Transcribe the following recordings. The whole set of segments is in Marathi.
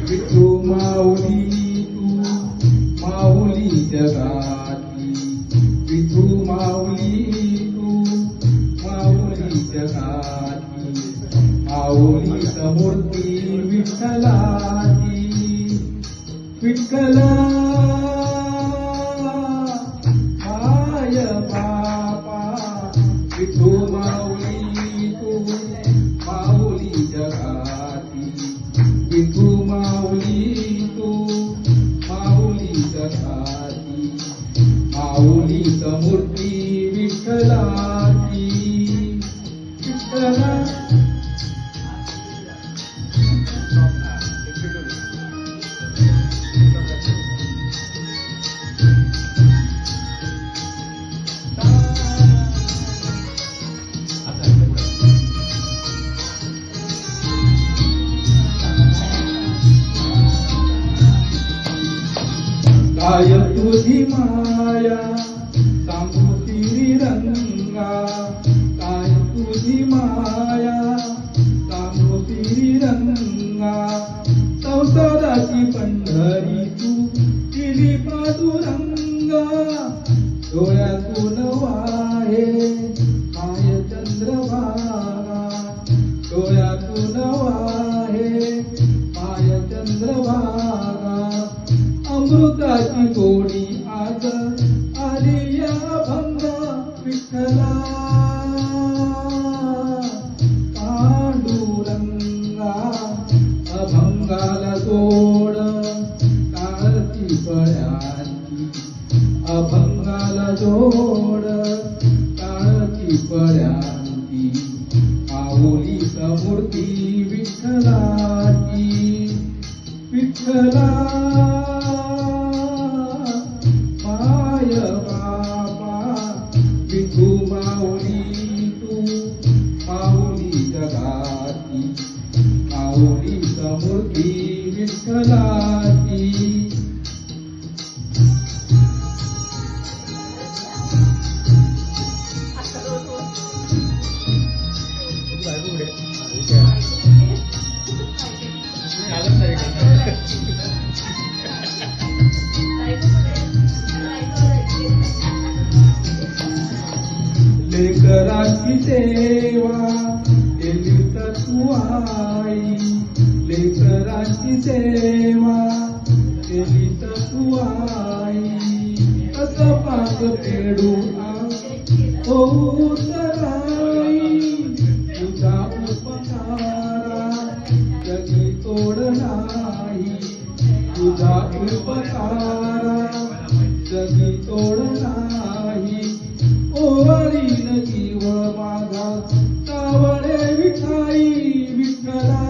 विठू माऊली तू माऊली जगाती, विठू माऊली तू माऊली जगाती, माऊली समूर्ती विठ्ठलाची, विठ्ठला माय बापा, विठू माऊली तू माऊली जगाती, विठू माऊली तू माऊली जगाती, माऊली समूर्ती विठ्ठलाची, विठ्ठला काय तुझी माया सांगू श्रीरंगा, काय तुझी माया सांगू श्रीरंगा, संसाराची पंढरी तू केली पांडुरंगा, डोळ्यातून वाहे माय चंद्रभागा, डोळ्यातून वाहे माय चंद्रभागा, अमृताची गोडी आज आली या भंग, विठ्ठला पांडुरंगा, अभंगाला जोड टाळती पळ्यांची, अभंगाला जोड टाळती पळ्यांची, माऊली समूर्ती विठ्ठलाची, विठ्ठला माय बापा, विठू माऊली तू माऊली जगाती, माऊली समूर्ती विठ्ठलाची. लेकराची सेवा केली तर तू आई, लेकराची सेवा केली तर तू आई, असं पाक फेडू होऊ तराई, तुझा उपकारा जगी तोड नाही, तुझा उपकारा जगी तोड नाही, ओवाळीन जीव माझा सावळे विठाई, विठ्ठला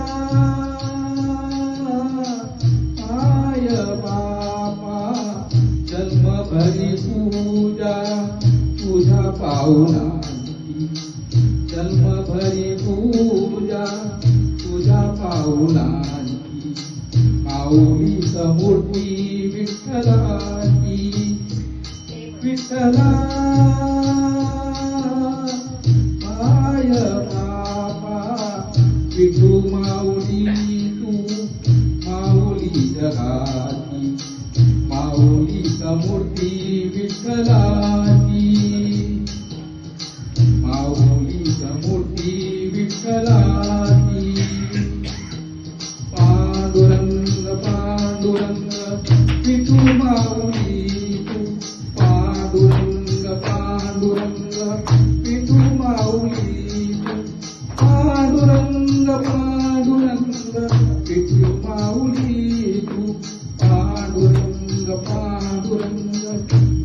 माय बापा, जन्मभरी पूजा तुझ्या पाऊलांची, जन्मभरी पूजा तुझ्या पाऊलांची, माऊली समूर्ती विठ्ठलाची, विठ्ठला माय बापा, विठू माऊली तू माऊली जगाती, माऊली समूर्ती विठ्ठलाची, माऊली समूर्ती विठ्ठलाची. पांडुरंग पांडुरंग विठू माऊली तू, पांडुरंग पांडुरंग विठू माऊली तू, पांडुरंग पांडुरंग विठू माऊली तू, पांडुरंग पांडुरंग